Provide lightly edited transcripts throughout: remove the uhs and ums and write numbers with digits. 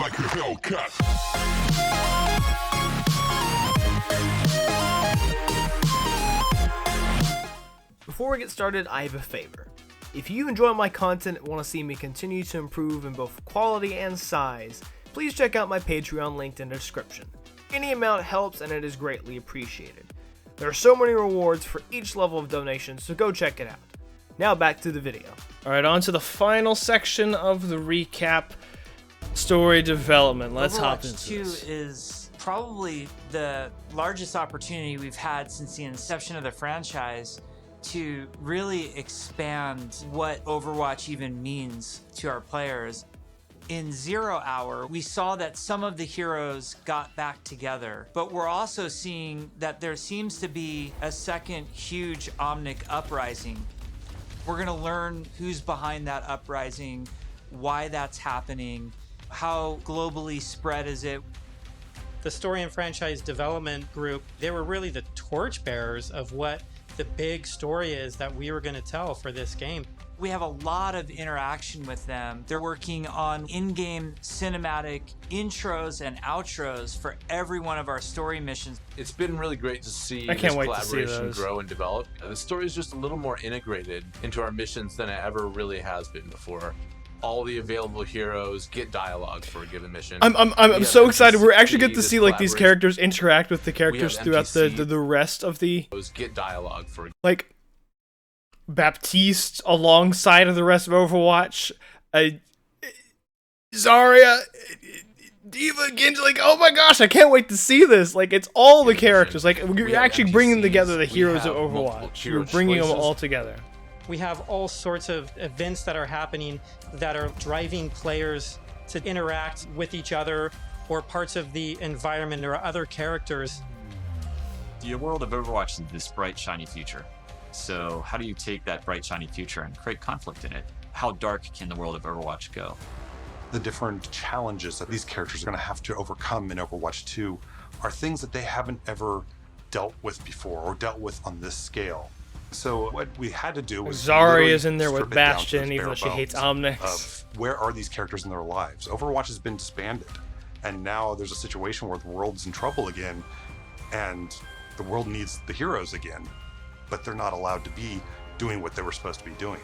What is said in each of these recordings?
like a Hellcat. Before we get started, I have a favor. If you enjoy my content and want to see me continue to improve in both quality and size, please check out my Patreon linked in the description. Any amount helps and it is greatly appreciated. There are so many rewards for each level of donation, so go check it out. Now back to the video. Alright, on to the final section of the recap. Story development. Let's hop into Overwatch 2 is probably the largest opportunity we've had since the inception of the franchise to really expand what Overwatch even means to our players. In 0 Hour, we saw that some of the heroes got back together, but we're also seeing that there seems to be a second huge Omnic uprising. We're gonna learn who's behind that uprising, why that's happening, how globally spread is it. The story and franchise development group, they were really the torchbearers of what the big story is that we were going to tell for this game. We have a lot of interaction with them. They're working on in-game cinematic intros and outros for every one of our story missions. It's been really great to see I can't this wait to see collaboration those. grow and develop. The story is just a little more integrated into our missions than it ever really has been before. All the available heroes get dialogue for a given mission. I'm so excited. We're actually NPC, good to this see like these collaboration. characters interact with the characters throughout NPC. the rest of the Get dialogue for like Baptiste alongside of the rest of Overwatch. Zarya, Diva, Genji, like, oh my gosh, I can't wait to see this. Like, it's all the characters. Like, We you're have actually bringing NPCs, together the we heroes of have multiple Overwatch. hero You're bringing them choices. all together. We have all sorts of events that are happening that are driving players to interact with each other or parts of the environment or other characters. The world of Overwatch is this bright, shiny future. So how do you take that bright, shiny future and create conflict in it? How dark can the world of Overwatch go? The different challenges that these characters are going to have to overcome in Overwatch 2 are things that they haven't ever dealt with before or dealt with on this scale. So what we had to do was Zarya is in there strip with it down to Bastion, its even bare though she hates bones Omnics. of where are these characters in their lives? Overwatch has been disbanded, and now there's a situation where the world's in trouble again, and the world needs the heroes again, but they're not allowed to be doing what they were supposed to be doing.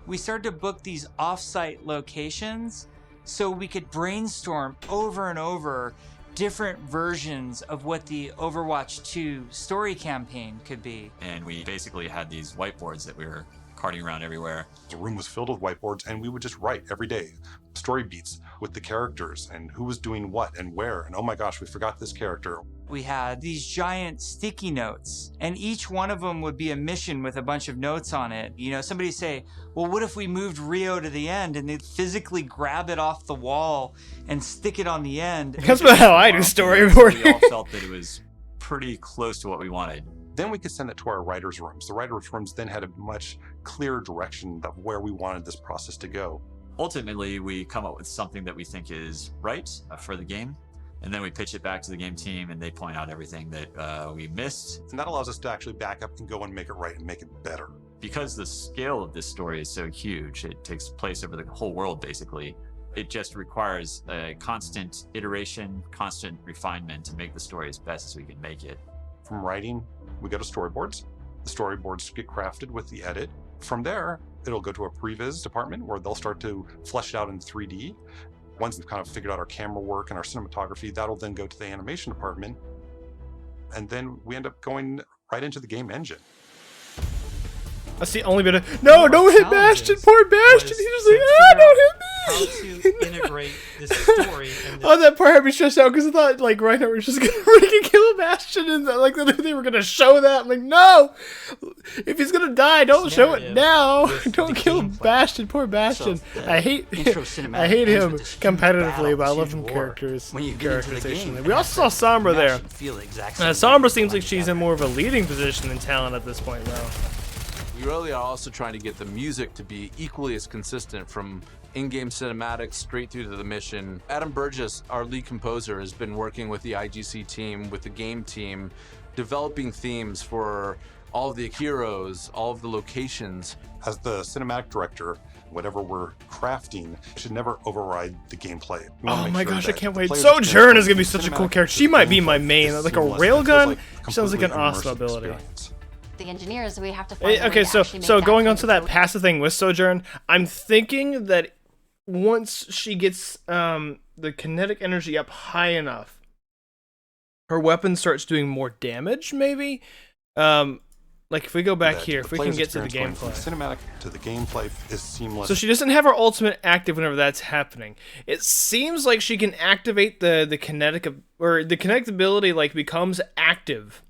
We started to book these off-site locations so we could brainstorm over and over different versions of what the Overwatch 2 story campaign could be. And we basically had these whiteboards that we were carting around everywhere. The room was filled with whiteboards, and we would just write every day story beats with the characters and who was doing what and where. And oh my gosh, we forgot this character. We had these giant sticky notes, and each one of them would be a mission with a bunch of notes on it. You know, somebody say, well, what if we moved Rio to the end, and they'd physically grab it off the wall and stick it on the end. That's about how I do We storyboarding. all felt that it was pretty close to what we wanted. Then we could send it to our writers' rooms. The writers' rooms then had a much clearer direction of where we wanted this process to go. Ultimately, we come up with something that we think is right for the game. And then we pitch it back to the game team, and they point out everything that we missed. And that allows us to actually back up and go and make it right and make it better. Because the scale of this story is so huge, it takes place over the whole world, basically. It just requires a constant iteration, constant refinement to make the story as best as we can make it. From writing, we go to storyboards. The storyboards get crafted with the edit. From there, it'll go to a previs department where they'll start to flesh it out in 3D. Once we've kind of figured out our camera work and our cinematography, that'll then go to the animation department. And then we end up going right into the game engine. That's the only bit of don't hit Bastion, poor Bastion. He's just like, don't hit me. How to integrate this story and Oh, that part had me stressed out because I thought like Reinhardt was just gonna freaking kill Bastion, and like they were gonna show that. I'm like, no, if he's gonna die, don't show it now. Don't kill Bastion, poor Bastion. I hate him competitively, but I love him characterization. We also saw Sombra there. Sombra seems like she's in more of a leading position than talent at this point, though. We really are also trying to get the music to be equally as consistent from in-game cinematics straight through to the mission. Adam Burgess, our lead composer, has been working with the IGC team, with the game team, developing themes for all of the heroes, all of the locations. As the cinematic director, whatever we're crafting should never override the gameplay. Oh my gosh, I can't wait. Sojourn is gonna be such a cool character. She might be my main, like a railgun. Sounds like an awesome ability. The engineers, we have to find Okay, so going on to that passive thing with Sojourn, I'm thinking that once she gets the kinetic energy up high enough, her weapon starts doing more damage, maybe. Like if we go back here, if we can get to the gameplay. Cinematic to the gameplay is seamless. So she doesn't have her ultimate active whenever that's happening. It seems like she can activate the kinetic, or the kinetic ability like becomes active.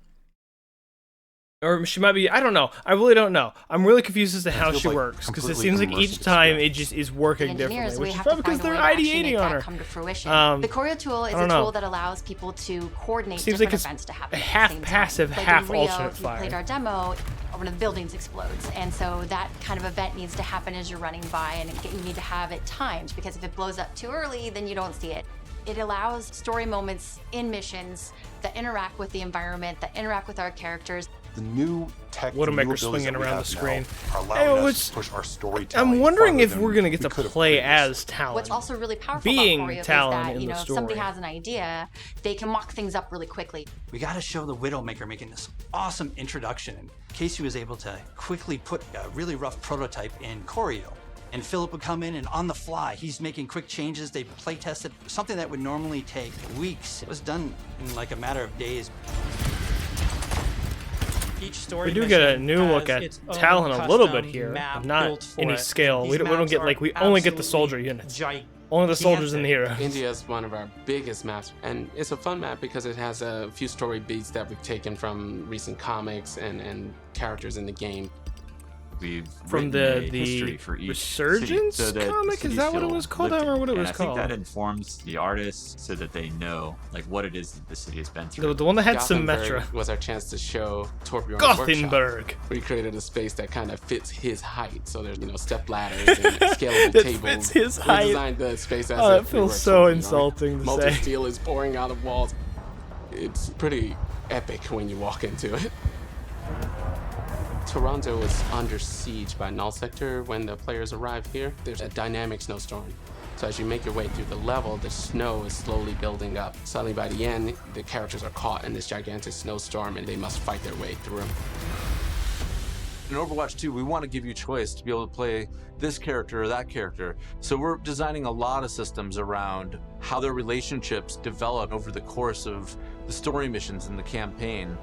Or she might be, I don't know. I really don't know. I'm really confused as to how she works, because it seems like each time it just is working differently, which is probably because they're ideating on her. Come to fruition. The choreo tool is a tool that allows people to coordinate different events to happen. Half passive, half alternate fire. If you played our demo, one of the buildings explodes, and so that kind of event needs to happen as you're running by, and you need to have it timed, because if it blows up too early, then you don't see it. It allows story moments in missions that interact with the environment, that interact with our characters. The new tech, Widowmaker swinging around the screen. Are allowing us to push our storytelling. I'm wondering if we're gonna get to play as Talon. What's also really powerful being about choreo Talon is that, in the if story. somebody has an idea, they can mock things up really quickly. We got to show the Widowmaker making this awesome introduction. And Casey was able to quickly put a really rough prototype in choreo. And Philip would come in, and on the fly, he's making quick changes. They play tested something that would normally take weeks. It was done in like a matter of days. Each story We do get a new look at Talon a little bit here, but not any scale. We don't get like, we only get the soldier units. Only the soldiers and the hero. India is one of our biggest maps, and it's a fun map because it has a few story beats that we've taken from recent comics and characters in the game. We've From written the a history for each Resurgence city, so that comic? Is cities that what it feel was called? I lived don't remember what it in. was And I called. think that informs the artists so that they know like what it is that the city has been through. The one that had Gothenburg Symmetra. was our chance to show Torbjorn's Gothenburg. workshop. We created a space that kind of fits his height. So there's, step ladders and scalable That tables. fits his We height. designed the space as Oh, if that we were feels so Torbjorn. insulting to Molten say. steel is pouring out of walls. It's pretty epic when you walk into it. Toronto was under siege by Null Sector when the players arrive here. There's a dynamic snowstorm. So as you make your way through the level, the snow is slowly building up. Suddenly by the end, the characters are caught in this gigantic snowstorm and they must fight their way through. In Overwatch 2, we want to give you choice to be able to play this character or that character. So we're designing a lot of systems around how their relationships develop over the course of the story missions in the campaign.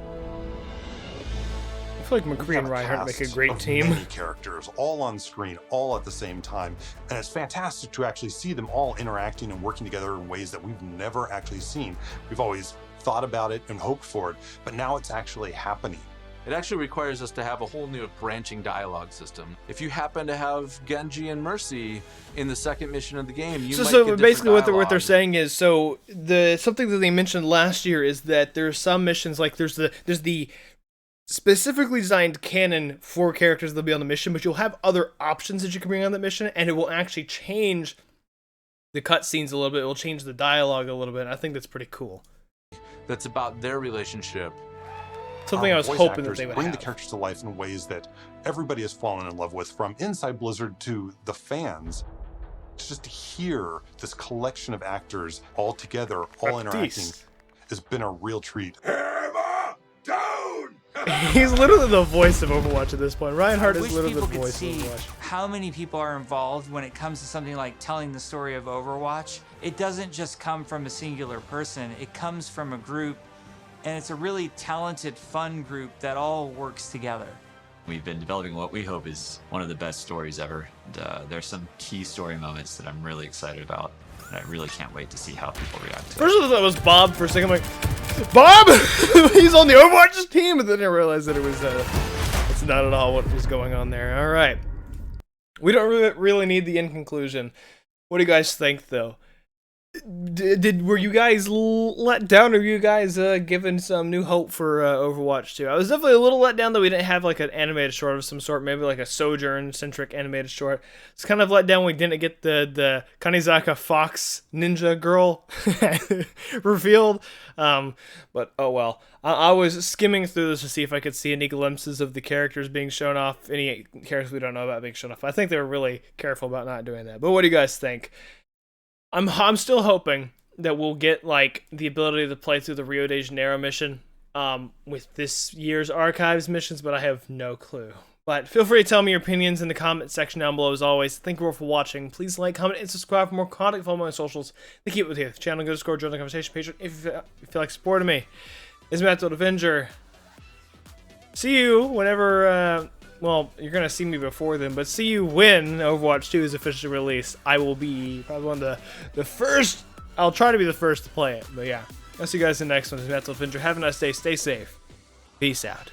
I feel like McCree and Reinhardt make a great team. Many characters, all on screen, all at the same time. And it's fantastic to actually see them all interacting and working together in ways that we've never actually seen. We've always thought about it and hoped for it, but now it's actually happening. It actually requires us to have a whole new branching dialogue system. If you happen to have Genji and Mercy in the second mission of the game, you might get basically what they're dialogue. saying is, so something that they mentioned last year is that there's some missions, like there's the specifically designed canon for characters that'll be on the mission, but you'll have other options that you can bring on that mission, and it will actually change the cutscenes a little bit. It will change the dialogue a little bit. I think that's pretty cool. That's about their relationship. Something Our I was voice hoping that actors they would bring have. the characters to life in ways that everybody has fallen in love with, from inside Blizzard to the fans. Just to hear this collection of actors all together, all interacting, has been a real treat. He's literally the voice of Overwatch at this point. Reinhardt I is wish literally the people could voice of see Overwatch. how many people are involved when it comes to something like telling the story of Overwatch. It doesn't just come from a singular person. It comes from a group, and it's a really talented, fun group that all works together. We've been developing what we hope is one of the best stories ever. And, there's some key story moments that I'm really excited about, and I really can't wait to see how people react to it. First I thought it was Bob for a second. I'm like, Bob? He's on the Overwatch team! And then I realized that it was, it's not at all what was going on there. Alright. We don't really need the end conclusion. What do you guys think, though? Were you guys let down, or were you guys given some new hope for Overwatch 2? I was definitely a little let down that we didn't have like an animated short of some sort, maybe like a Sojourn-centric animated short. It's kind of let down we didn't get the Kanizaka Fox ninja girl revealed, but oh well. I was skimming through this to see if I could see any glimpses of the characters being shown off, any characters we don't know about being shown off. I think they were really careful about not doing that, but what do you guys think? I'm still hoping that we'll get like the ability to play through the Rio de Janeiro mission with this year's archives missions, but I have no clue. But feel free to tell me your opinions in the comment section down below as always. Thank you all for watching. Please like, comment, and subscribe for more content. Follow me on socials. To keep with you, the channel, go Discord, join the conversation page if you feel like supporting me. This is EmeraldAvengerG. See you whenever well, you're going to see me before then, but see you when Overwatch 2 is officially released. I will be probably one of the first. I'll try to be the first to play it, but yeah. I'll see you guys in the next one. This is EmeraldAvengerG. Have a nice day. Stay safe. Peace out.